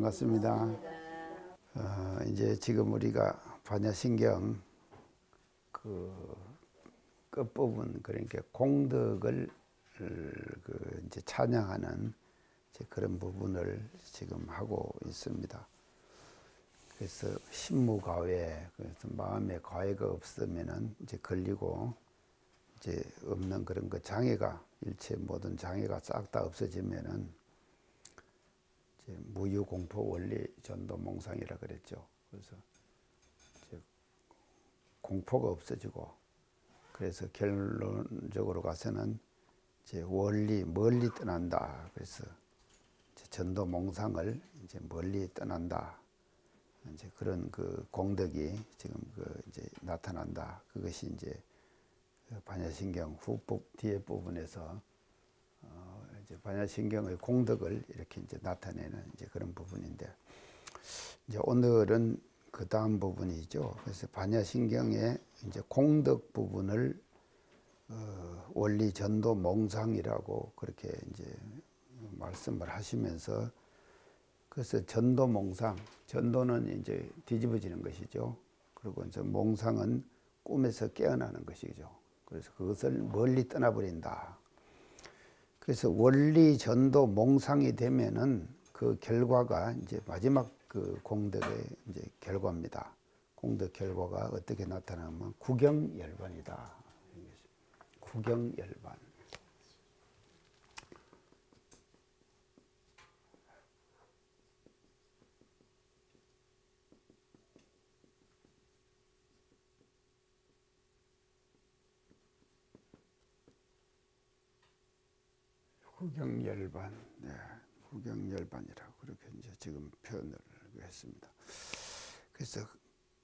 반갑습니다. 이제 지금 우리가 반야신경 그 끝부분, 그러니까 공덕을 이제 찬양하는 이제 그런 부분을 지금 하고 있습니다. 그래서 신무과외, 그래서 마음에 과외가 없으면은 이제 걸리고 이제 없는 그런 그 장애가, 일체 모든 장애가 싹 다 없어지면은 이제 무유공포 원리 전도 몽상이라 그랬죠. 그래서 이제 공포가 없어지고, 그래서 결론적으로 가서는 이제 원리 멀리 떠난다. 그래서 이제 전도 몽상을 이제 멀리 떠난다. 이제 그런 그 공덕이 지금 그 이제 나타난다. 그것이 이제 반야신경 뒤에 부분에서 이제 반야신경의 공덕을 이렇게 이제 나타내는 이제 그런 부분인데, 이제 오늘은 그 다음 부분이죠. 그래서 반야신경의 이제 공덕 부분을 원리 전도 몽상이라고 그렇게 이제 말씀을 하시면서, 그래서 전도 몽상, 전도는 이제 뒤집어지는 것이죠. 그리고 이제 몽상은 꿈에서 깨어나는 것이죠. 그래서 그것을 멀리 떠나버린다. 그래서 원리 전도 몽상이 되면은 그 결과가 이제 마지막 그 공덕의 이제 결과입니다. 공덕 결과가 어떻게 나타나면 구경열반이다. 구경열반. 구경열반, 네, 구경열반이라고 그렇게 이제 지금 표현을 했습니다. 그래서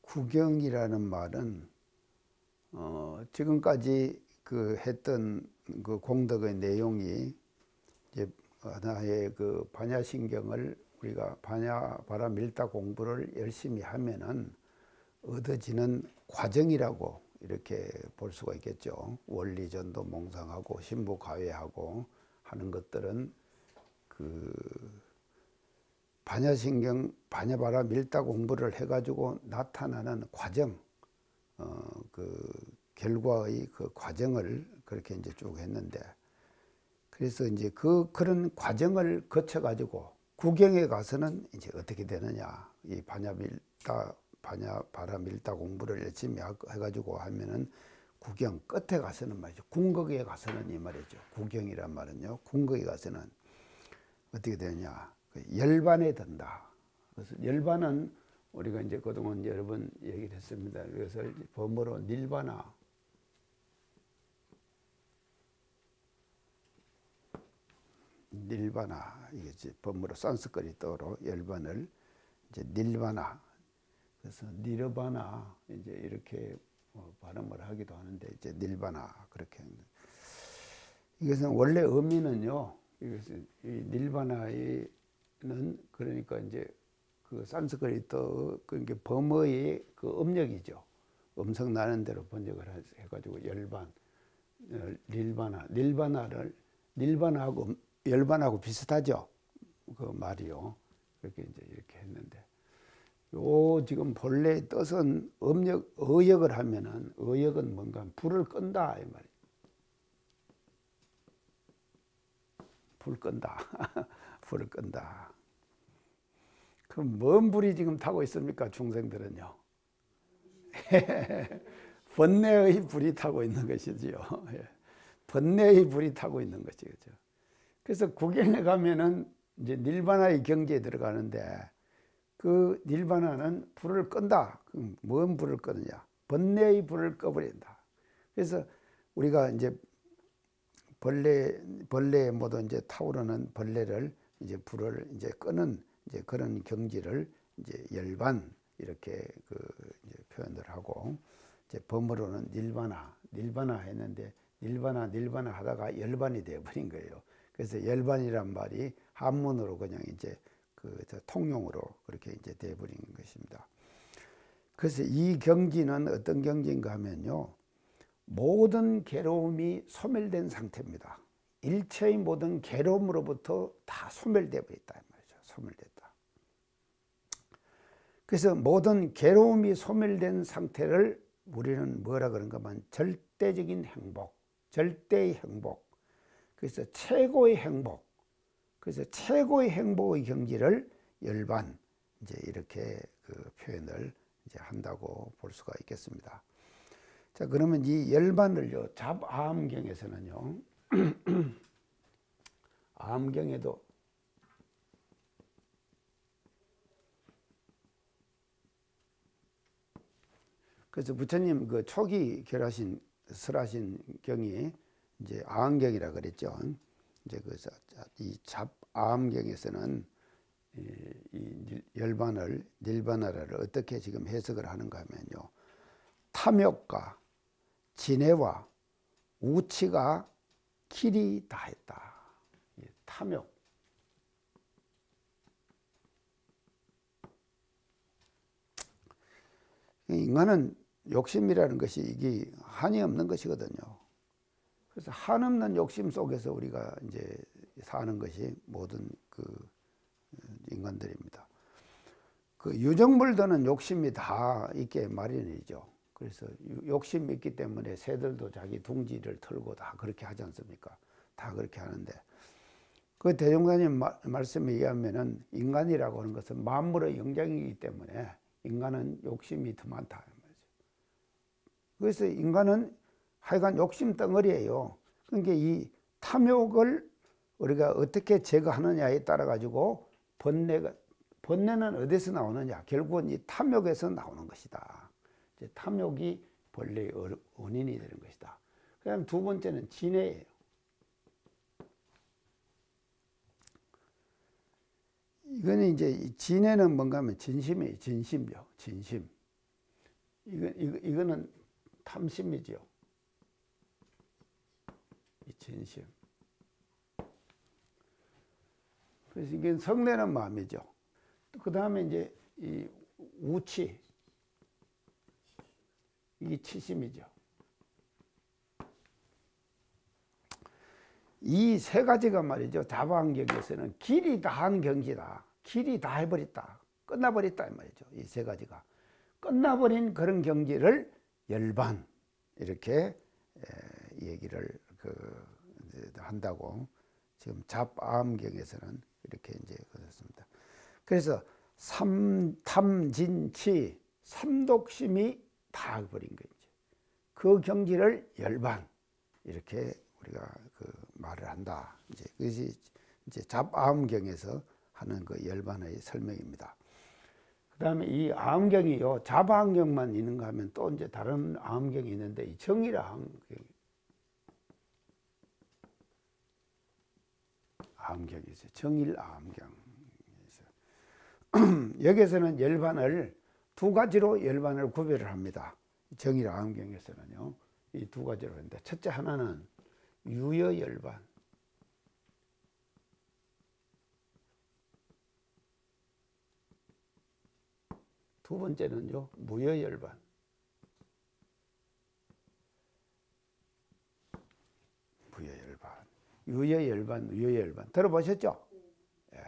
구경이라는 말은 지금까지 그 했던 그 공덕의 내용이 이제 하나의 그 반야신경을 우리가 반야바라밀다 공부를 열심히 하면은 얻어지는 과정이라고 이렇게 볼 수가 있겠죠. 원리전도 몽상하고 신부가외하고 하는 것들은 그 반야신경 반야바라밀다 공부를 해가지고 나타나는 과정, 그 결과의 그 과정을 그렇게 이제 쭉 했는데, 그래서 이제 그런 과정을 거쳐가지고 구경에 가서는 이제 어떻게 되느냐, 이 반야바라밀다 공부를 열심히 해가지고 하면은 구경 끝에 가서는 말이죠. 궁극에 가서는 이 말이죠. 구경이란 말은요. 궁극에 가서는 어떻게 되느냐. 열반에 든다. 그래서 열반은 우리가 이제 그동안 여러 번 얘기를 했습니다. 그래서 범어로 닐바나. 닐바나. 이게 이제 범어로 산스크리트어로 열반을 이제 닐바나. 그래서 니르바나 이제 이렇게 발음을 하기도 하는데, 이제 닐바나 그렇게 하는데, 이것은 원래 의미는요, 이것은 이 닐바나는 그러니까 이제 그 산스크리트 그러니까 범어의 그 음력이죠. 음성 나는 대로 번역을 해가지고 열반, 닐바나하고 열반하고 비슷하죠. 그 말이요. 그렇게 이제 이렇게 했는데, 요 지금 본래 뜻은 의역을 하면은, 의역은 뭔가 불을 끈다 이 말이에요. 불 끈다. 불을 끈다. 그럼 뭔 불이 지금 타고 있습니까, 중생들은요? 번뇌의 불이 타고 있는 것이지요. 번뇌의 불이 타고 있는 것이죠. 그래서 구경에 가면은 이제 닐바나의 경지에 들어가는데, 그 닐바나는 불을 끈다. 그럼 뭔 불을 끄느냐? 번뇌의 불을 꺼버린다. 그래서 우리가 이제 벌레 모두 이제 타오르는 벌레를 이제 불을 이제 끄는 이제 그런 경지를 이제 열반 이렇게 그 이제 표현을 하고, 이제 범어로는 닐바나 했는데, 닐바나 하다가 열반이 되어버린 거예요. 그래서 열반이란 말이 한문으로 그냥 이제 그 통용으로 그렇게 이제 돼버린 것입니다. 그래서 이 경지는 어떤 경지인가 하면요, 모든 괴로움이 소멸된 상태입니다. 일체의 모든 괴로움으로부터 다 소멸되어 버렸다 이 말이죠. 소멸됐다. 그래서 모든 괴로움이 소멸된 상태를 우리는 뭐라 그런가 하면 절대적인 행복, 절대의 행복, 그래서 최고의 행복, 그래서 최고의 행복의 경지를 열반, 이제 이렇게 그 표현을 이제 한다고 볼 수가 있겠습니다. 자, 그러면 이 열반을요, 잡아함경에서는요, 아함경에도 그래서 부처님 그 초기 설하신 경이 이제 아함경이라 그랬죠. 이제 그래서 이 잡아함경에서는 이 열반을 닐바나를 어떻게 지금 해석을 하는가 하면요, 탐욕과 진해와 우치가 길이 다했다. 탐욕. 인간은 욕심이라는 것이 이게 한이 없는 것이거든요. 그래서 한없는 욕심 속에서 우리가 이제 사는 것이 모든 그 인간들입니다. 그 유정물들은 욕심이 다 있게 마련이죠. 그래서 욕심이 있기 때문에 새들도 자기 둥지를 털고 다 그렇게 하지 않습니까? 다 그렇게 하는데, 그 대종사님 말씀에 의하면은 인간이라고 하는 것은 만물의 영장이기 때문에 인간은 욕심이 더 많다. 그래서 인간은 하여간 욕심 덩어리예요. 그러니까 이 탐욕을 우리가 어떻게 제거하느냐에 따라 가지고 번뇌는 어디서 나오느냐? 결국은 이 탐욕에서 나오는 것이다. 이제 탐욕이 본래의 원인이 되는 것이다. 그다음 두 번째는 진해예요. 이거는 이제 진해는 뭔가 하면 진심이에요. 진심이요. 진심. 이거는 탐심이죠. 이 진심. 그래서 이게 성내는 마음이죠. 그 다음에 이제 이 우치. 이게 치심이죠. 이 세 가지가 말이죠, 잡아함경에서는 길이 다한 경지다. 길이 다 해버렸다. 끝나버렸다 이 말이죠. 이 세 가지가 끝나버린 그런 경지를 열반 이렇게 얘기를 한다고 지금 잡아함경에서는 이렇게 이제 그렇습니다. 그래서 삼탐진치 삼독심이 다 버린 거죠. 그 경지를 열반 이렇게 우리가 그 말을 한다. 이제 그것이 이제 잡아함경에서 하는 그 열반의 설명입니다. 그다음에 이 아함경이요, 잡아함경만 있는가 하면 또 이제 다른 아함경이 있는데, 이 정일아함경이 있어요. 정일아함경. 여기서는 열반을 두 가지로 열반을 구별을 합니다. 정일아함경에서는요, 이 두 가지로 하는데, 첫째 하나는 유여열반, 두 번째는요 무여열반. 무여열반, 유여열반, 유여열반 들어보셨죠? 예.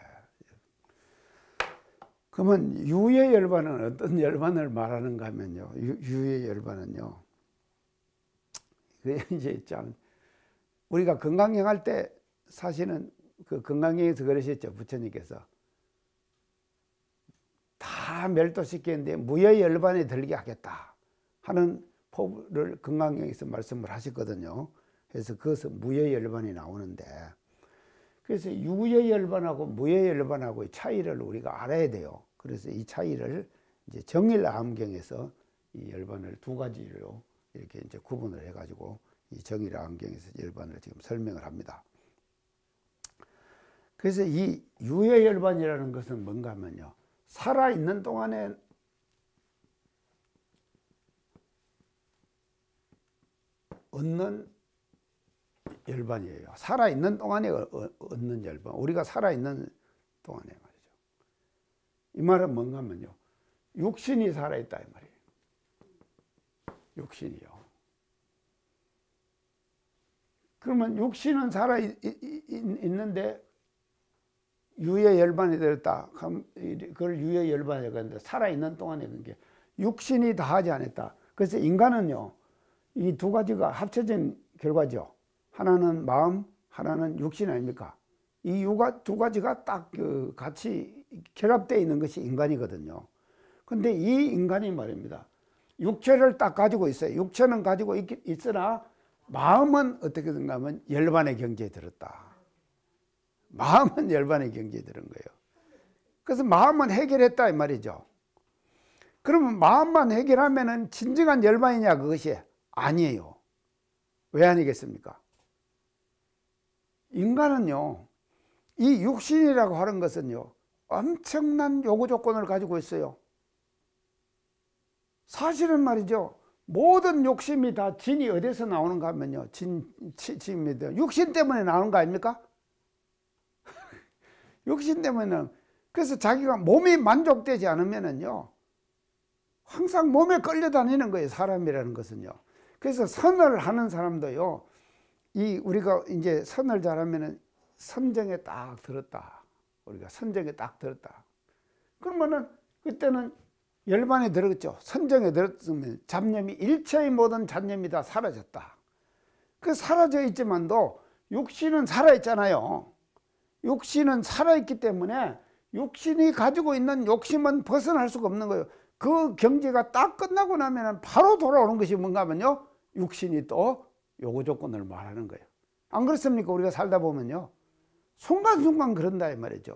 그러면 유여열반은 어떤 열반을 말하는가 하면요, 유여열반은요, 이제 참 우리가 건강경 할 때 사실은 그 건강경에서 그러셨죠. 부처님께서 다 멸도시켰는데 무여열반에 들게 하겠다 하는 포부를 건강경에서 말씀을 하셨거든요. 그래서 거기서 무여열반이 나오는데, 그래서 유여열반하고 무여열반하고의 차이를 우리가 알아야 돼요. 그래서 이 차이를 이제 정일아함경에서 이 열반을 두 가지로 이렇게 이제 구분을 해가지고 이 정일아함경에서 열반을 지금 설명을 합니다. 그래서 이 유여열반이라는 것은 뭔가 하면요, 살아있는 동안에 얻는 열반이에요. 살아있는 동안에 얻는 열반. 우리가 살아있는 동안에 말이죠. 이 말은 뭔가 하면요, 육신이 살아있다 이 말이에요. 육신이요. 그러면 육신은 살아있는데 유해 열반이 되었다. 그걸 유해 열반이라고 하는데 살아있는 동안에 그런 게 육신이 다 하지 않았다. 그래서 인간은요, 이 두 가지가 합쳐진 결과죠. 하나는 마음, 하나는 육신 아닙니까? 이 두 가지가 딱 같이 결합되어 있는 것이 인간이거든요. 근데 이 인간이 말입니다. 육체를 딱 가지고 있어요. 육체는 가지고 있으나 마음은 어떻게 된가 하면 열반의 경지에 들었다. 마음은 열반의 경지에 들은 거예요. 그래서 마음은 해결했다 이 말이죠. 그러면 마음만 해결하면은 진정한 열반이냐 그것이 아니에요. 왜 아니겠습니까? 인간은요, 이 육신이라고 하는 것은요, 엄청난 요구 조건을 가지고 있어요. 사실은 말이죠, 모든 욕심이 다 진이 어디서 나오는가 하면요, 진입니다. 육신 때문에 나오는 거 아닙니까? 육신 때문에는. 그래서 자기가 몸이 만족되지 않으면은요, 항상 몸에 끌려다니는 거예요, 사람이라는 것은요. 그래서 선을 하는 사람도요, 우리가 이제 선을 잘하면은 선정에 딱 들었다. 우리가 선정에 딱 들었다. 그러면은 그때는 열반에 들었죠. 선정에 들었으면 잡념이 일체의 모든 잡념이 다 사라졌다. 그 사라져 있지만도 육신은 살아있잖아요. 육신은 살아있기 때문에 육신이 가지고 있는 욕심은 벗어날 수가 없는 거예요. 그 경지가 딱 끝나고 나면 바로 돌아오는 것이 뭔가 하면요, 육신이 또 요구 조건을 말하는 거예요. 안 그렇습니까? 우리가 살다 보면요, 순간순간 그런다 이 말이죠.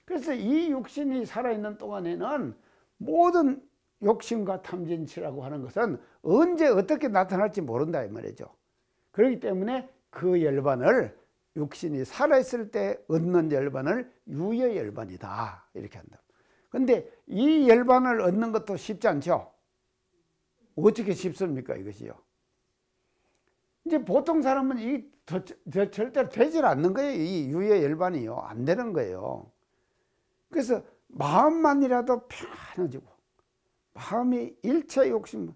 그래서 이 육신이 살아있는 동안에는 모든 욕심과 탐진치라고 하는 것은 언제 어떻게 나타날지 모른다 이 말이죠. 그렇기 때문에 그 열반을, 육신이 살아있을 때 얻는 열반을 유예 열반이다 이렇게 한다. 근데 이 열반을 얻는 것도 쉽지 않죠. 어떻게 쉽습니까 이것이요? 이제 보통 사람은 절대로 되질 않는 거예요. 이 유예 열반이요, 안 되는 거예요. 그래서 마음만이라도 편해지고, 마음이 일체 욕심,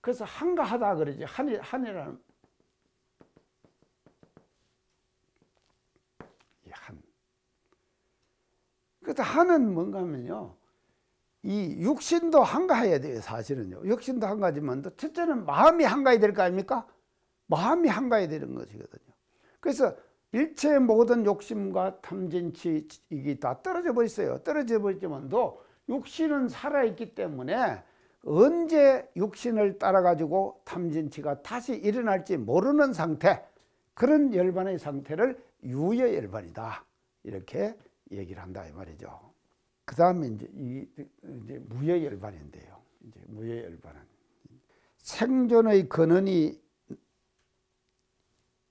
그래서 한가하다 그러지. 한이라는 이 한. 그래서 한은 뭔가 하면요, 이 육신도 한가해야 돼요. 사실은요, 육신도 한가하지만 첫째는 마음이 한가해야 될 거 아닙니까? 마음이 한가해야 되는 것이거든요. 그래서 일체의 모든 욕심과 탐진치 이게 다 떨어져 버렸어요. 떨어져 버렸지만도 육신은 살아있기 때문에 언제 육신을 따라 가지고 탐진치가 다시 일어날지 모르는 상태, 그런 열반의 상태를 유예 열반이다 이렇게 얘기를 한다 이 말이죠. 그 다음에 이제 무예 열반인데요. 이제 무예 열반은 생존의 근원이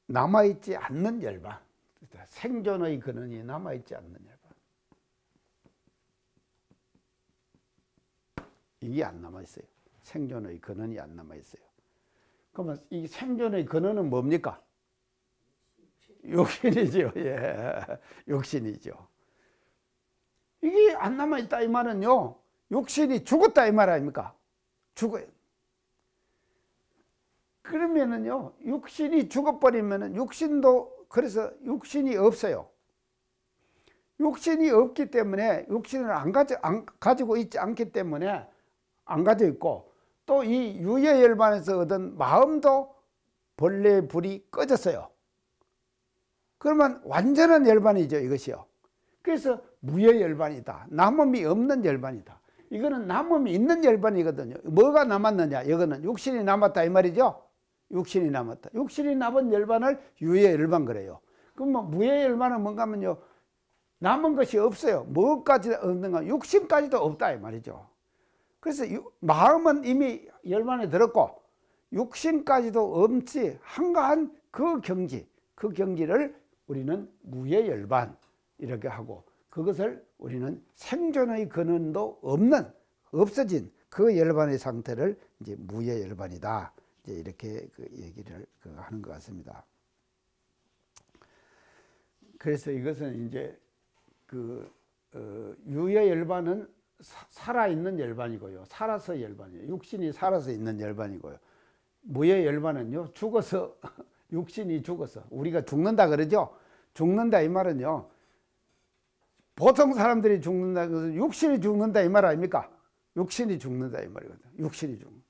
남아있지 않는 열반. 생존의 근원이 남아있지 않는 열반. 이게 안 남아있어요. 생존의 근원이 안 남아있어요. 그러면 이 생존의 근원은 뭡니까? 욕심이죠. 예, 욕심이죠. 이게 안 남아있다 이 말은요, 욕심이 죽었다 이 말 아닙니까? 죽어요. 그러면은요, 육신이 죽어버리면은 육신도, 그래서 육신이 없어요. 육신이 없기 때문에, 육신을 안 가지고 있지 않기 때문에 안 가져 있고, 또 이 유예 열반에서 얻은 마음도 본래 불이 꺼졌어요. 그러면 완전한 열반이죠 이것이요. 그래서 무예 열반이다. 남음이 없는 열반이다. 이거는 남음이 있는 열반이거든요. 뭐가 남았느냐, 이거는 육신이 남았다 이 말이죠. 육신이 남았다. 육신이 남은 열반을 유예 열반 그래요. 그럼 뭐 무예 열반은 뭔가 하면요, 남은 것이 없어요. 뭐까지 없는가? 육신까지도 없다 이 말이죠. 그래서 마음은 이미 열반에 들었고 육신까지도 없지 한가한 그 경지, 그 경지를 우리는 무예 열반 이렇게 하고, 그것을 우리는 생존의 근원도 없어진 그 열반의 상태를 이제 무예 열반이다. 이렇게 얘기를 하는 것 같습니다. 그래서 이것은 이제 유예 열반은 살아있는 열반이고요. 살아서 열반이에요. 육신이 살아서 있는 열반이고요. 무예 열반은요, 죽어서, 육신이 죽어서, 우리가 죽는다 그러죠? 죽는다 이 말은요, 보통 사람들이 죽는다, 육신이 죽는다 이 말 아닙니까? 육신이 죽는다 이 말이거든요. 육신이 죽는.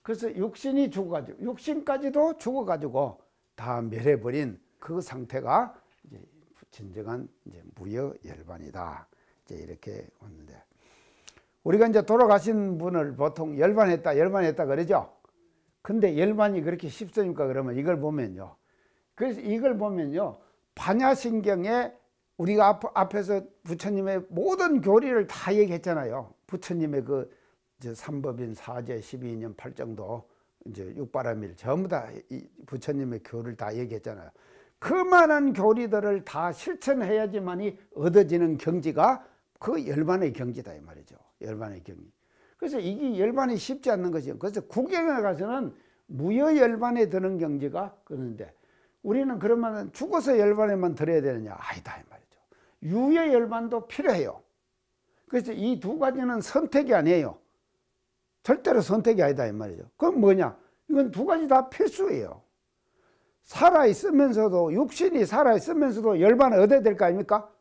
그래서 육신이 죽어가지고, 육신까지도 죽어가지고 다 멸해버린 그 상태가 이제 진정한 이제 무여열반이다. 이제 이렇게 왔는데, 우리가 이제 돌아가신 분을 보통 열반했다 그러죠. 근데 열반이 그렇게 쉽습니까? 그러면 이걸 보면요. 그래서 이걸 보면요. 반야신경에 우리가 앞에서 부처님의 모든 교리를 다 얘기했잖아요. 부처님의 그 삼법인 사제 12년 8정도 이제 육바라밀 전부 다 부처님의 교리를 다 얘기했잖아요. 그만한 교리들을 다 실천해야지만이 얻어지는 경지가 그 열반의 경지다 이 말이죠. 열반의 경지. 그래서 이게 열반이 쉽지 않는 것이죠. 그래서 구경에 가서는 무여열반에 드는 경지가 그런데 우리는 그러면 죽어서 열반에만 들어야 되느냐? 아니다 이 말이죠. 유여열반도 필요해요. 그래서 이 두 가지는 선택이 아니에요. 절대로 선택이 아니다 이 말이죠. 그건 뭐냐? 이건 두 가지 다 필수예요. 살아있으면서도, 육신이 살아있으면서도 열반을 얻어야 될 거 아닙니까?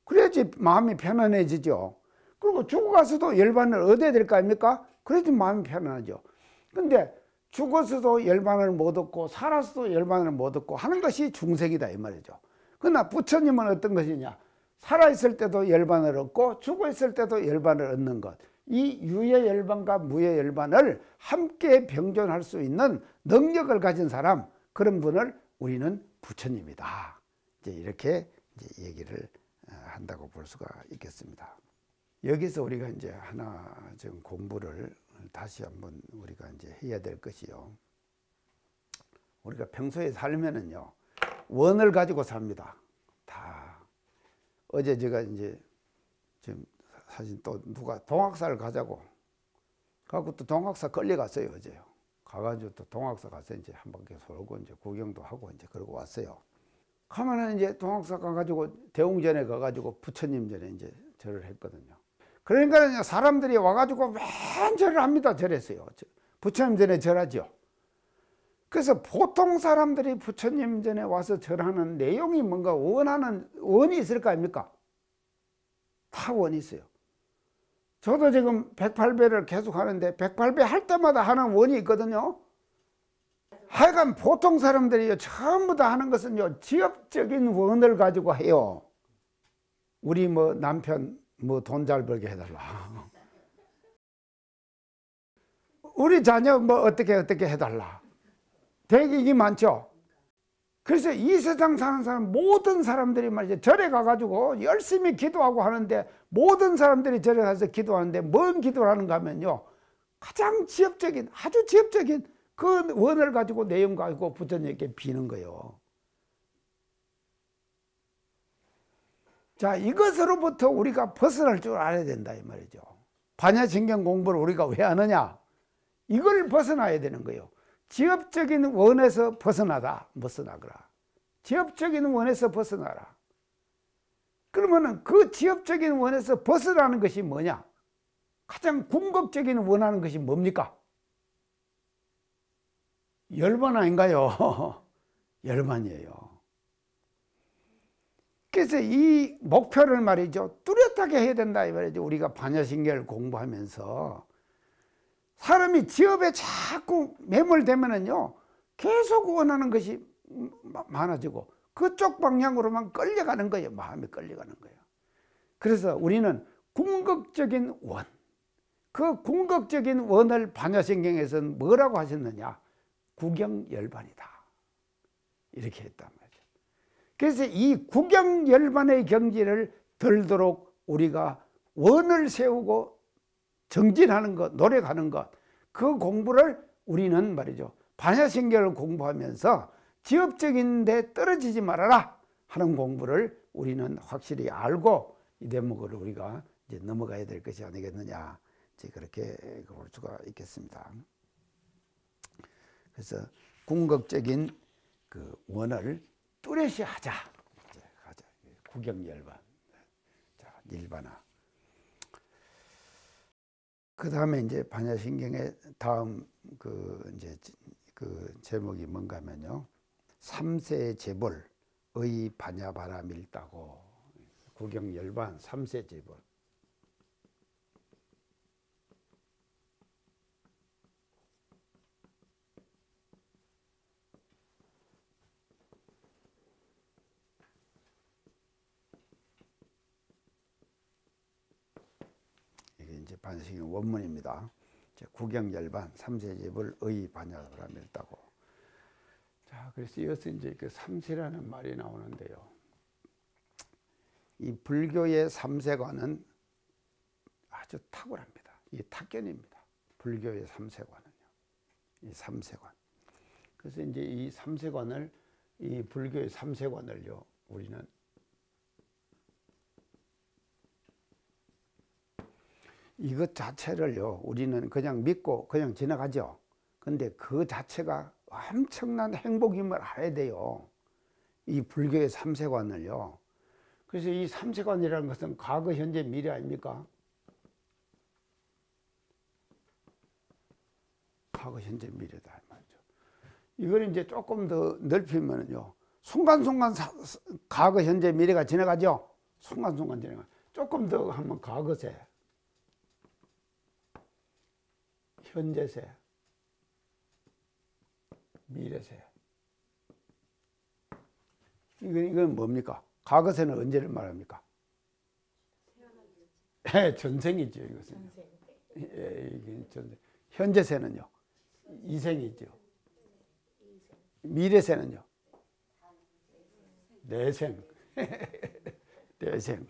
그래야지 마음이 편안해지죠. 그리고 죽어가서도 열반을 얻어야 될 거 아닙니까? 그래야지 마음이 편안하죠. 근데 죽어서도 열반을 못 얻고 살아서도 열반을 못 얻고 하는 것이 중생이다 이 말이죠. 그러나 부처님은 어떤 것이냐? 살아있을 때도 열반을 얻고 죽어있을 때도 열반을 얻는 것. 이 유여열반과 무여열반을 함께 병존할 수 있는 능력을 가진 사람, 그런 분을 우리는 부처님이다. 이제 이렇게 이제 얘기를 한다고 볼 수가 있겠습니다. 여기서 우리가 이제 하나 지금 공부를 다시 한번 우리가 이제 해야 될 것이요. 우리가 평소에 살면은요, 원을 가지고 삽니다. 다. 어제 제가 이제 지금 사실 또 누가 동학사를 가자고 가고 또 동학사 끌려갔어요. 어제요. 가가지고 또 동학사 가서 이제 한 바퀴 돌고 이제 구경도 하고 이제 그러고 왔어요. 가면은 이제 동학사 가가지고 대웅전에 가가지고 부처님 전에 이제 절을 했거든요. 그러니까 사람들이 와가지고 맨 절을 합니다. 절했어요. 부처님 전에 절하죠. 그래서 보통 사람들이 부처님 전에 와서 절하는 내용이 뭔가 원하는 원이 있을 거 아닙니까? 다 원이 있어요. 저도 지금 108배를 계속 하는데 108배 할 때마다 하는 원이 있거든요. 하여간 보통 사람들이 전부 다 하는 것은요, 지역적인 원을 가지고 해요. 우리 뭐 남편 뭐 돈 잘 벌게 해달라. 우리 자녀 뭐 어떻게 해달라. 대기이 많죠. 그래서 이 세상 사는 사람 모든 사람들이 말이죠, 절에 가가지고 열심히 기도하고 하는데, 모든 사람들이 절에 가서 기도하는데 뭔 기도를 하는가 하면요, 가장 지엽적인, 아주 지엽적인 그 원을 가지고 내용 가지고 부처님께 비는 거예요. 자, 이것으로부터 우리가 벗어날 줄 알아야 된다 이 말이죠. 반야신경 공부를 우리가 왜 하느냐? 이걸 벗어나야 되는 거예요. 지엽적인 원에서 벗어나거라. 지엽적인 원에서 벗어나라. 그러면은 그 지엽적인 원에서 벗어나는 것이 뭐냐? 가장 궁극적인 원하는 것이 뭡니까? 열반 아닌가요? 열반이에요. 그래서 이 목표를 말이죠, 뚜렷하게 해야 된다 이 말이죠. 우리가 반야신경을 공부하면서 사람이 지업에 자꾸 매몰되면은요, 계속 원하는 것이 많아지고 그쪽 방향으로만 끌려가는 거예요. 마음이 끌려가는 거예요. 그래서 우리는 궁극적인 원, 그 궁극적인 원을 반야신경에서는 뭐라고 하셨느냐? 구경열반이다. 이렇게 했단 말이죠. 그래서 이 구경열반의 경지를 들도록 우리가 원을 세우고 정진하는 것, 노력하는 것, 그 공부를 우리는 말이죠, 반야신경을 공부하면서 지엽적인 데 떨어지지 말아라 하는 공부를 우리는 확실히 알고 이 대목을 우리가 이제 넘어가야 될 것이 아니겠느냐, 이제 그렇게 볼 수가 있겠습니다. 그래서 궁극적인 그 원을 뚜렷이 하자. 구경열반. 자, 일반화. 그 다음에 이제 반야신경의 다음 이제 그 제목이 뭔가 하면요, 삼세 재벌의 반야바라밀다고 구경열반 3세 재벌. 이게 이제 반석의 원문입니다. 구경열반 3세 재벌 의 반야를 하며 했다고. 자, 그래서 이어서 이제 그 3세라는 말이 나오는데요. 이 불교의 3세관은 아주 탁월합니다. 이 탁견입니다. 불교의 3세관은요. 이 3세관. 그래서 이제 이 3세관을, 이 불교의 3세관을요, 우리는 이것 자체를요, 우리는 그냥 믿고 그냥 지나가죠. 근데 그 자체가 엄청난 행복임을 알아야 돼요. 이 불교의 3세관을요. 그래서 이 3세관이라는 것은 과거, 현재, 미래 아닙니까? 과거, 현재, 미래다 말이죠. 이걸 이제 조금 더 넓히면요, 순간순간 과거, 현재, 미래가 지나가죠. 순간순간 지나가. 조금 더 하면 과거세, 현재세, 미래세. 이건 뭡니까? 과거세는 언제를 말합니까? 전생이죠, 이것은. 이게 전생. 현재세는요, 이생이죠. 미래세는요, 내생. 내생.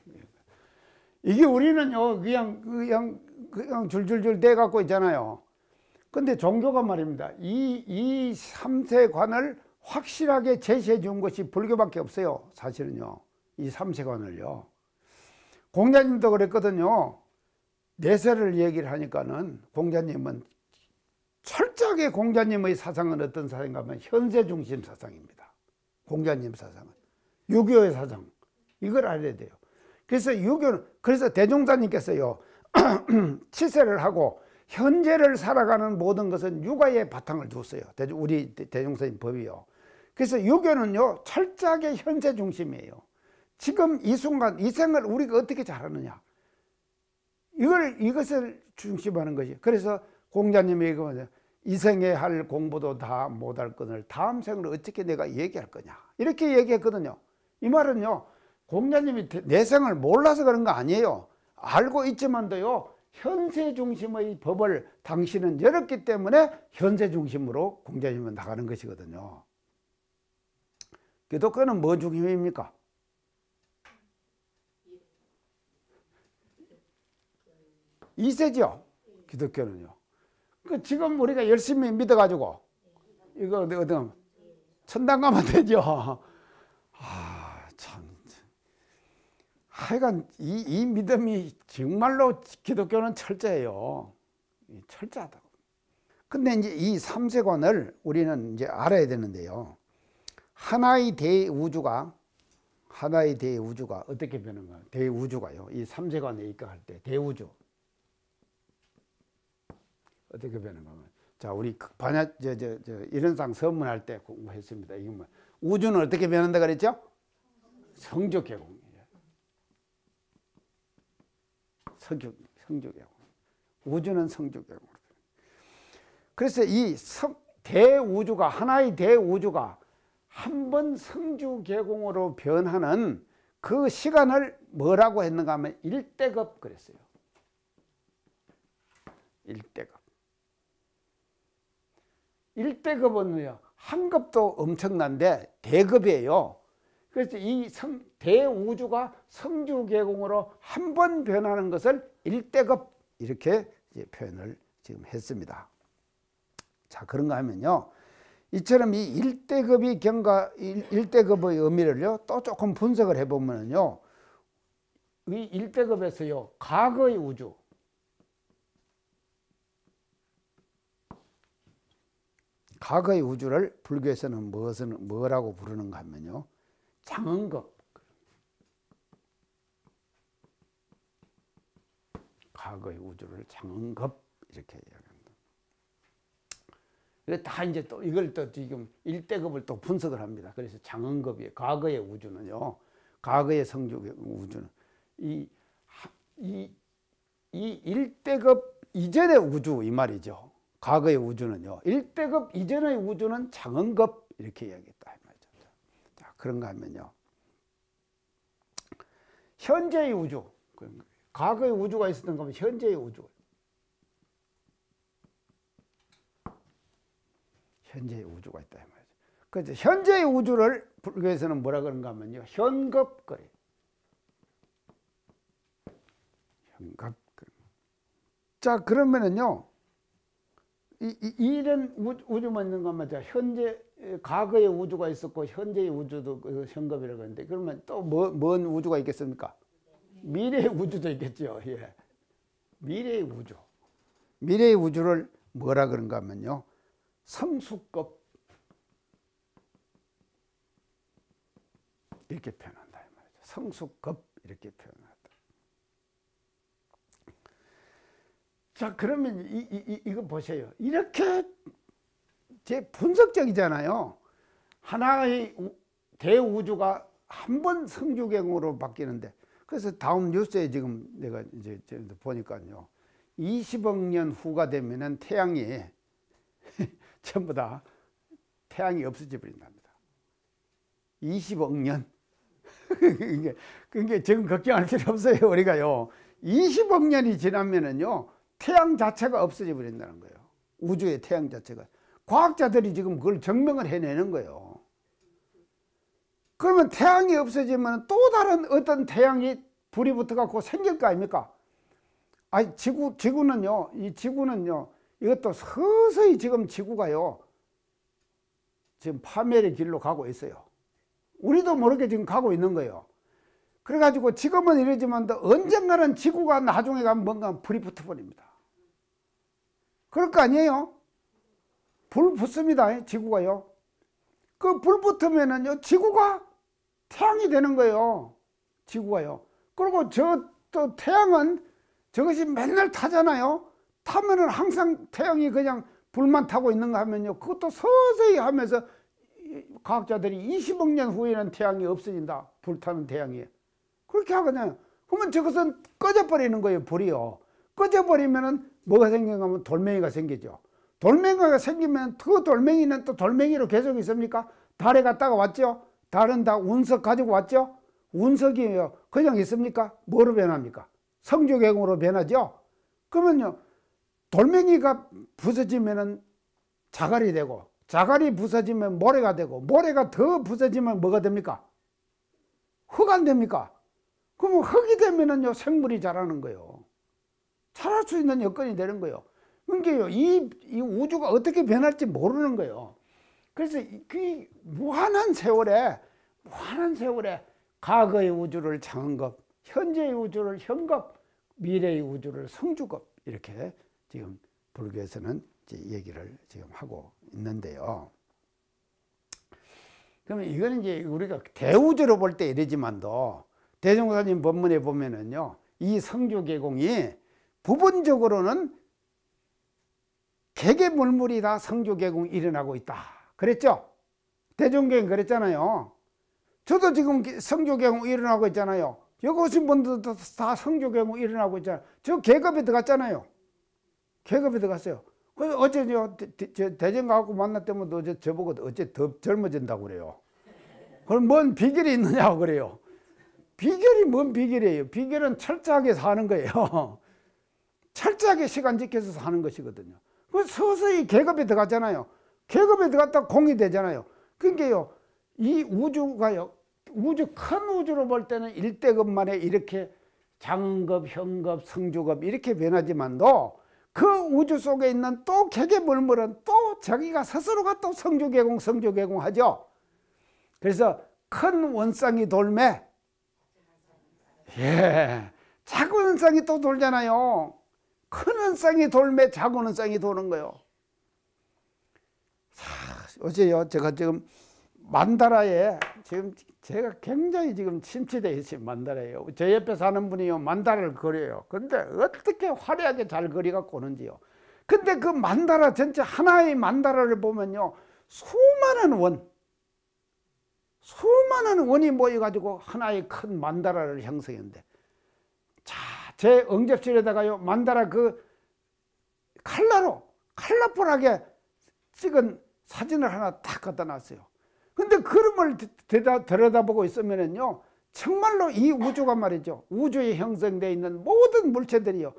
이게 우리는요, 그냥 줄줄줄 대 갖고 있잖아요. 근데 종교가 말입니다. 이 3세관을 확실하게 제시해 준 것이 불교밖에 없어요. 사실은요. 이 3세관을요. 공자님도 그랬거든요. 내세를 얘기를 하니까는 공자님은 철저하게 공자님의 사상은 어떤 사상인가 하면 현세 중심 사상입니다. 공자님 사상은. 유교의 사상. 이걸 알아야 돼요. 그래서 그래서 대종사님께서요. 치세를 하고 현재를 살아가는 모든 것은 육아에 바탕을 두었어요. 우리 대종사님 법이요. 그래서 유교는요, 철저하게 현재 중심이에요. 지금 이 순간, 이 생을 우리가 어떻게 잘하느냐. 이것을 중심하는 것이. 그래서 공자님이 이거 이 생에 할 공부도 다 못할 거늘 다음 생을 어떻게 내가 얘기할 거냐. 이렇게 얘기했거든요. 이 말은요, 공자님이 내 생을 몰라서 그런 거 아니에요. 알고 있지만도요, 현세 중심의 법을 당신은 열었기 때문에 현세 중심으로 공자님은 나가는 것이거든요. 기독교는 뭐 중심입니까? 이세죠. 기독교는요. 그 지금 우리가 열심히 믿어가지고 이거 어떤 천당 가면 되죠. 아, 참. 하여간 이 믿음이 정말로 기독교는 철저해요. 철저하다고. 근데 이제 이 3세관을 우리는 이제 알아야 되는데요. 하나의 대우주가 어떻게 변한가? 대우주가요. 이 3세관에 입각할 때 대우주 어떻게 변한가? 자, 우리 이런상 선문할 때 공부했습니다. 이게 뭐 우주는 어떻게 변한다 그랬죠? 성조계공. 성조계공. 우주는 성조계공. 그래서 이 대우주가, 하나의 대우주가 한 번 성주계공으로 변하는 그 시간을 뭐라고 했는가 하면 일대급 그랬어요. 일대급. 일대급은요, 한 급도 엄청난데 대급이에요. 그래서 이 대우주가 성주계공으로 한 번 변하는 것을 일대급 이렇게 이제 표현을 지금 했습니다. 자, 그런가 하면요, 이처럼 이 일대급의 일대급의 의미를요 또 조금 분석을 해보면요, 이 일대급에서요 과거의 우주, 과거의 우주를 불교에서는 뭐라고 부르는가 하면요, 장흥급. 과거의 우주를 장흥급 이렇게 이야기합니다. 다 이제 또 이걸 또 지금 일대급을 또 분석을 합니다. 그래서 장흥급이에요. 과거의 우주는요, 과거의 성주 우주는 이 1대급 이전의 우주 이 말이죠. 과거의 우주는요. 1대급 이전의 우주는 장원급 이렇게 이야기했다 이 말이죠. 자, 그런가 하면요. 현재의 우주, 과거의 우주가 있었던 거면 현재의 우주. 현재의 우주가 있다 이 말이죠. 그래서 현재의 우주를 불교에서는 뭐라 그런가 하면요. 현겁거리. 현겁. 자, 그러면은요. 이런 우주만 있는 것만 현재 과거의 우주가 있었고 현재의 우주도 현겁이라고 하는데 그러면 또 뭔 우주가 있겠습니까? 미래의 우주도 있겠죠. 예. 미래의 우주. 미래의 우주를 뭐라 그런가 하면요. 성수급 이렇게 표현한다 이 말이죠. 성수급 이렇게 표현한다. 자, 그러면 이거 보세요. 이렇게 제 분석적이잖아요. 하나의 대우주가 한 번 성주경으로 바뀌는데, 그래서 다음 뉴스에 지금 내가 이제 보니까요. 20억 년 후가 되면은 태양이 전부 다 태양이 없어져 버린답니다. 20억 년. 그게 지금 걱정할 필요 없어요. 우리가요. 20억 년이 지나면은요. 태양 자체가 없어져 버린다는 거예요. 우주의 태양 자체가. 과학자들이 지금 그걸 증명을 해내는 거예요. 그러면 태양이 없어지면 또 다른 어떤 태양이 불이 붙어갖고 생길 거 아닙니까? 아니, 지구는요, 이것도 서서히 지금 지구가요, 지금 파멸의 길로 가고 있어요. 우리도 모르게 지금 가고 있는 거예요. 그래가지고 지금은 이러지만 언젠가는 지구가 나중에 가면 뭔가 불이 붙어버립니다. 그럴 거 아니에요? 불 붙습니다. 지구가요. 그 불 붙으면은요, 지구가 태양이 되는 거예요. 지구가요. 그리고 또 태양은 저것이 맨날 타잖아요. 타면은 항상 태양이 그냥 불만 타고 있는가 하면요. 그것도 서서히 하면서 과학자들이 20억 년 후에는 태양이 없어진다. 불타는 태양이. 그렇게 하거든요. 그러면 저것은 꺼져버리는 거예요. 불이요. 꺼져버리면은 뭐가 생긴가 하면 돌멩이가 생기죠. 돌멩이가 생기면 그 돌멩이는 또 돌멩이로 계속 있습니까? 달에 갔다가 왔죠? 달은 다 운석 가지고 왔죠? 운석이에요. 그냥 있습니까? 뭐로 변합니까? 성주경으로 변하죠? 그러면요. 돌멩이가 부서지면은 자갈이 되고, 자갈이 부서지면 모래가 되고, 모래가 더 부서지면 뭐가 됩니까? 흙 안 됩니까? 그러면 흙이 되면은요, 생물이 자라는 거예요. 자랄 수 있는 여건이 되는 거예요. 그러니까 이 우주가 어떻게 변할지 모르는 거예요. 그래서 그 무한한 세월에 과거의 우주를 장급, 현재의 우주를 현급, 미래의 우주를 성주급 이렇게 지금 불교에서는 이제 얘기를 지금 하고 있는데요. 그러면 이거는 이제 우리가 대우주로 볼 때 이러지만도 대종사님 법문에 보면은요, 이 성주계공이 부분적으로는 개개물물이 다 성주계공이 일어나고 있다. 그랬죠? 대종계공 그랬잖아요. 저도 지금 성주계공 일어나고 있잖아요. 여기 오신 분들도 다 성주계공 일어나고 있잖아요. 저 계급에 들어갔잖아요. 계급에 들어갔어요. 그래서 어제 대전 가고 만났더니 어제 저보고 어째 더 젊어진다고 그래요. 그럼 뭔 비결이 있느냐고 그래요. 비결이 뭔 비결이에요? 비결은 철저하게 사는 거예요. 철저하게 시간 지켜서 사는 것이거든요. 그래서 서서히 계급에 들어갔잖아요. 계급에 들어갔다 공이 되잖아요. 그러니까요, 이 우주가요, 큰 우주로 볼 때는 1대급만에 이렇게 장급, 현급, 성주급 이렇게 변하지만도 그 우주 속에 있는 또 개개물물은 또 자기가 스스로가 또 성주계공, 성주계공 하죠. 그래서 큰 원상이 돌매, 예, 작은 원상이 또 돌잖아요. 큰 원상이 돌매, 작은 원상이 도는 거예요. 어제요, 제가 지금 만다라에 지금 제가 굉장히 지금 침체되어 있어요. 만다라에요. 제 옆에 사는 분이요, 만다라를 그려요. 근데 어떻게 화려하게 잘 그려갖고 오는지요. 근데 그 만다라 전체 하나의 만다라를 보면요, 수많은 원이 모여가지고 하나의 큰 만다라를 형성했는데, 제 응접실에다가요 만다라 그 칼라풀하게 찍은 사진을 하나 딱 갖다 놨어요. 근데 그림을 들여다보고 있으면은요 정말로 이 우주가 말이죠, 우주에 형성되어 있는 모든 물체들이요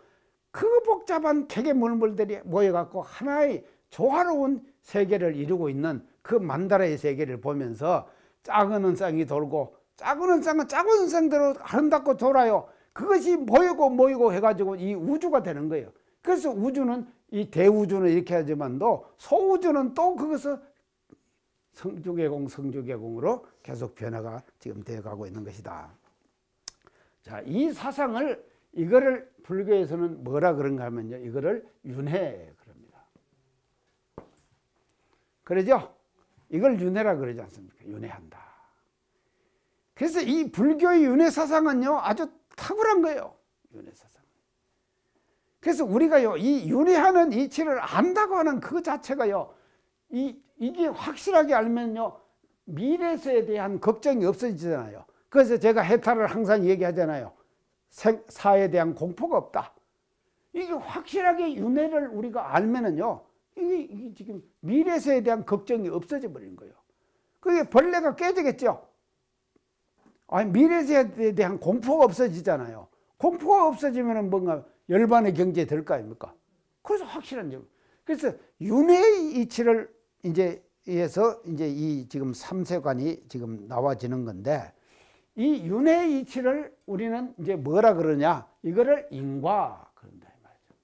그 복잡한 개개 물들이 모여갖고 하나의 조화로운 세계를 이루고 있는 그 만다라의 세계를 보면서 작은 은쌍이 돌고 작은 은쌍은 작은 은쌍대로 아름답고 돌아요. 그것이 모이고 해가지고 이 우주가 되는 거예요. 그래서 우주는 이 대우주는 이렇게 하지만도 소우주는 또 그것을 성주계공으로 계속 변화가 지금 되어가고 있는 것이다. 자, 이 사상을 이거를 불교에서는 뭐라 그런가 하면요, 이거를 윤회 그럽니다. 그러죠? 이걸 윤회라 그러지 않습니까? 윤회한다. 그래서 이 불교의 윤회 사상은요 아주 탁월한 거예요. 윤회 사상. 그래서 우리가요 이 윤회하는 이치를 안다고 하는 그 자체가요 이게 확실하게 알면요 미래세에 대한 걱정이 없어지잖아요. 그래서 제가 해탈을 항상 얘기하잖아요. 사에 대한 공포가 없다. 이게 확실하게 윤회를 우리가 알면은요 이게 지금 미래세에 대한 걱정이 없어져 버린 거예요. 그게 벌레가 깨지겠죠. 아니 미래세에 대한 공포가 없어지잖아요. 공포가 없어지면은 뭔가 열반의 경지에 될 거 아닙니까? 그래서 확실한 점. 그래서 윤회의 이치를 이제 이 지금 삼세관이 지금 나와지는 건데 이 윤회의 이치를 우리는 이제 뭐라 그러냐? 이거를 인과 그런다 이 말이죠.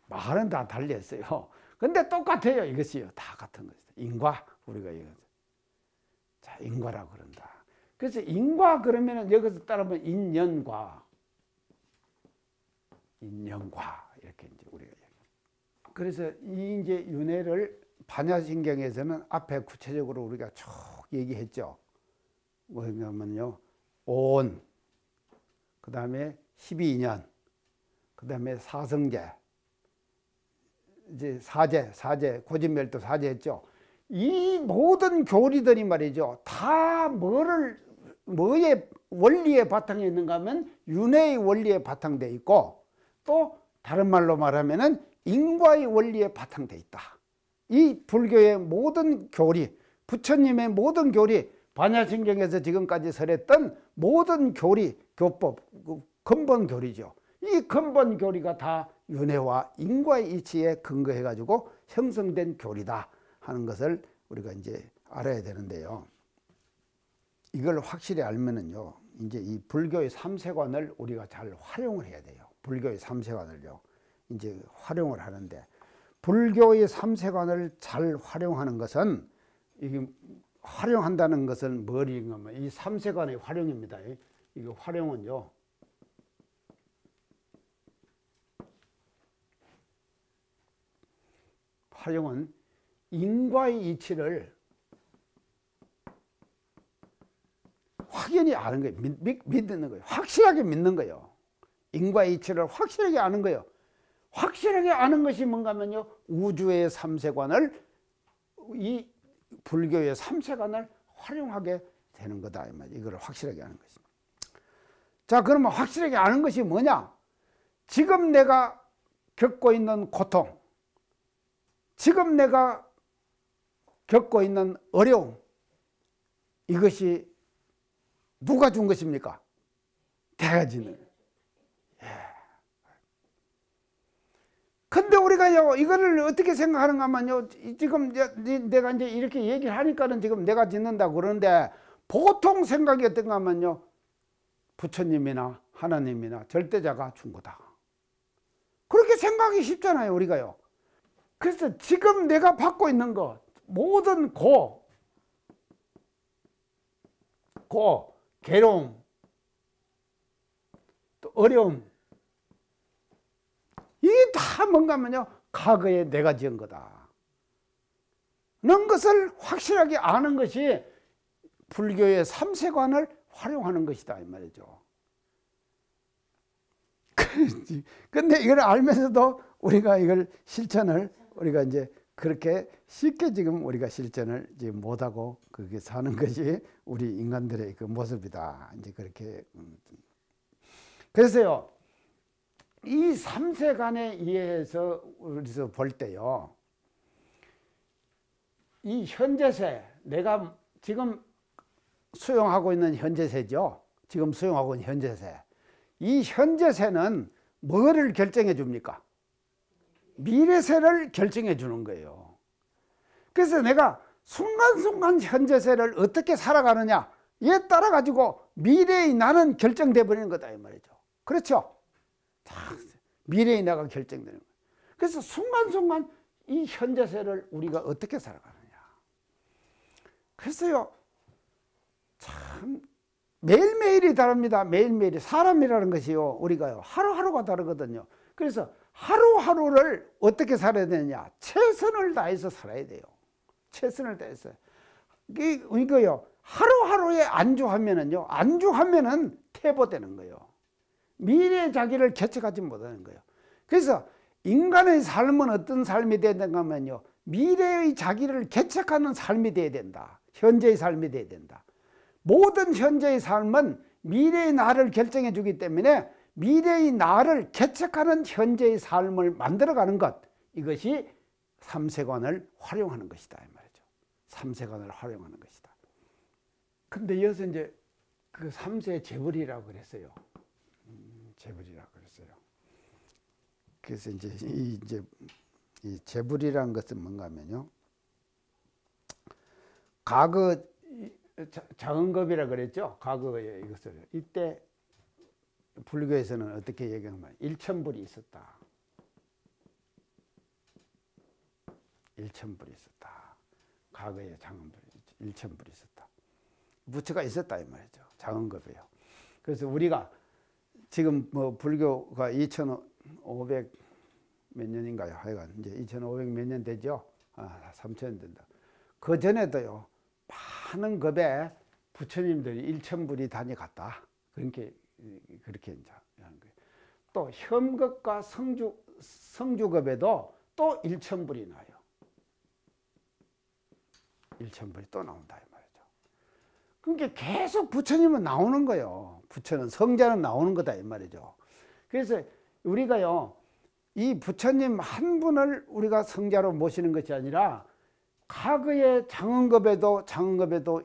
말은 다 달렸어요. 근데 똑같아요. 이것이요. 다 같은 것이다. 인과 우리가 이거. 자, 인과라고 그런다. 그래서 인과 그러면은 여기서 따르면 인연과 이렇게 이제 우리가 그래서 이 이제 윤회를 반야신경에서는 앞에 구체적으로 우리가 쭉 얘기했죠. 뭐냐면요, 온, 그 다음에 12년, 그 다음에 사성제, 이제 사제, 고진멸도 사제했죠. 이 모든 교리들이 말이죠, 다 뭐의 원리에 바탕에 있는가 하면 윤회의 원리에 바탕되어 있고, 또 다른 말로 말하면은 인과의 원리에 바탕되어 있다. 이 불교의 모든 교리, 부처님의 모든 교리, 반야신경에서 지금까지 설했던 모든 교리, 교법, 근본 교리죠. 이 근본 교리가 다 윤회와 인과의 이치에 근거해 가지고 형성된 교리다 하는 것을 우리가 이제 알아야 되는데요. 이걸 확실히 알면은요, 이제 이 불교의 삼세관을 우리가 잘 활용을 해야 돼요. 불교의 삼세관을요, 이제 활용을 하는데, 불교의 삼세관을 잘 활용하는 것은, 이게 활용한다는 것은 뭐인가 하면 이 삼세관의 활용입니다. 이게 활용은요, 활용은 인과의 이치를 확연히 아는 거예요. 믿는 거예요. 확실하게 믿는 거예요. 인과의 이치를 확실하게 아는 거예요. 확실하게 아는 것이 뭔가 하면요, 우주의 삼세관을, 이 불교의 삼세관을 활용하게 되는 거다. 이걸 확실하게 아는 것입니다. 자, 그러면 확실하게 아는 것이 뭐냐? 지금 내가 겪고 있는 고통, 지금 내가 겪고 있는 어려움, 이것이 누가 준 것입니까? 내가 주는. 근데 우리가요, 이거를 어떻게 생각하는가 하면요, 지금 내가 이제 이렇게 얘기를 하니까는 지금 내가 짓는다고 그러는데, 보통 생각이 어떤가 하면요, 부처님이나 하나님이나 절대자가 준 거다. 그렇게 생각하기 쉽잖아요, 우리가요. 그래서 지금 내가 받고 있는 것, 모든 괴로움, 또 어려움, 이게 다 뭔가 하면요, 과거에 내가 지은 거다. 는 것을 확실하게 아는 것이 불교의 삼세관을 활용하는 것이다, 이 말이죠. 근데 이걸 알면서도 우리가 이걸 실천을, 우리가 이제 그렇게 쉽게 지금 우리가 실천을 이제 못하고 그렇게 사는 것이 우리 인간들의 그 모습이다. 이제 그렇게. 그래서요, 이 삼세간에 의해서 우리서 볼 때요, 이 현재세, 내가 지금 수용하고 있는 현재세죠. 지금 수용하고 있는 현재세. 이 현재세는 뭐를 결정해 줍니까? 미래세를 결정해 주는 거예요. 그래서 내가 순간순간 현재세를 어떻게 살아가느냐, 이에 따라 가지고 미래의 나는 결정돼 버리는 거다 이 말이죠. 그렇죠? 미래의 나가 결정되는 거예요. 그래서 순간순간 이 현재세를 우리가 어떻게 살아가느냐. 그래서요, 참 매일매일이 다릅니다. 매일매일이. 사람이라는 것이요, 우리가요 하루하루가 다르거든요. 그래서 하루하루를 어떻게 살아야 되느냐, 최선을 다해서 살아야 돼요. 최선을 다해서. 이거요, 하루하루에 안주하면은요, 안주하면은 퇴보되는 거예요. 미래의 자기를 개척하지 못하는 거예요. 그래서 인간의 삶은 어떤 삶이 돼야 되는가 하면요, 미래의 자기를 개척하는 삶이 돼야 된다. 현재의 삶이 돼야 된다. 모든 현재의 삶은 미래의 나를 결정해 주기 때문에 미래의 나를 개척하는 현재의 삶을 만들어가는 것, 이것이 삼세관을 활용하는 것이다 이 말이죠. 삼세관을 활용하는 것이다. 근데 여기서 이제 그 삼세 재불이라고 그랬어요. 재불이라고 그랬어요. 그래서 이제 이 재불이라는 것은 뭔가 하면요, 과거 자은급이라 그랬죠. 과거에 이것을. 이때 불교에서는 어떻게 얘기하면 일천불이 있었다. 일천불이 있었다. 과거에 장은불이, 일천불이 있었다. 부처가 있었다 이 말이죠. 장은급이에요. 그래서 우리가 지금 뭐 불교가 2500 몇 년인가요? 하여간 이제 2500 몇 년 되죠. 3000년 된다. 그 전에도요, 많은 급에 부처님들이 일천불이 다녀갔다. 그렇게 이제 하는 거예요. 또 현급과 성주급에도 또 일천불이 나요. 일천불이 또 나온다 이 말이죠. 그러니까 계속 부처님은 나오는 거예요. 부처는, 성자는 나오는 거다 이 말이죠. 그래서 우리가요, 이 부처님 한 분을 우리가 성자로 모시는 것이 아니라 과거의 장은급에도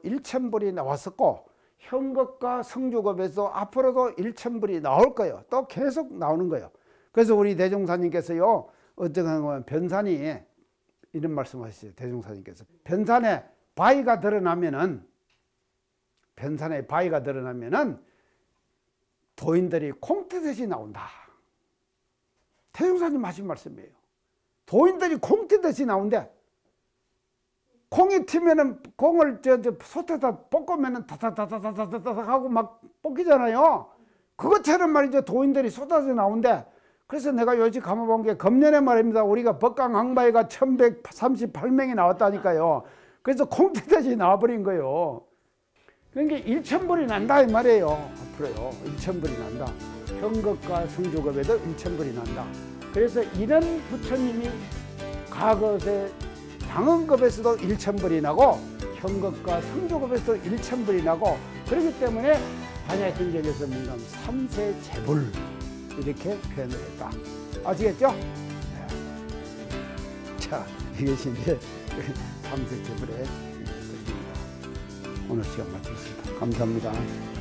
일천불이 나왔었고, 현급과 성주급에서 앞으로도 일천불이 나올 거예요. 또 계속 나오는 거예요. 그래서 우리 대종사님께서요, 어떻게 하면 변산이 이런 말씀하시죠. 대종사님께서 변산에 바위가 드러나면은 도인들이 콩 튀듯이 나온다. 대종사님 하신 말씀이에요. 도인들이 콩 튀듯이 나온대. 콩이 튀면은 콩을 솥에다 볶으면은 다다다다다다다 하고 막 볶이잖아요. 그것처럼 말이죠. 도인들이 쏟아져 나온대. 그래서 내가 요즘 가만본 게 금년에 말입니다. 우리가 법강항바위가 1138명이 나왔다니까요. 그래서 콩 튀듯이 나와버린 거예요. 그러니까 일천불이 난다 이 말이에요. 앞으로요, 일천불이 난다. 현급과 성주급에도 일천불이 난다. 그래서 이런 부처님이 과거에 장은급에서도 일천불이 나고 현급과 성주급에서도 일천불이 나고, 그렇기 때문에 반야경전에서 뭔가 삼세재불 이렇게 표현을 했다. 아시겠죠? 네. 자, 이것이 이제 삼세재불의 뜻입니다. 오늘 시간 마치겠습니다. 감사합니다.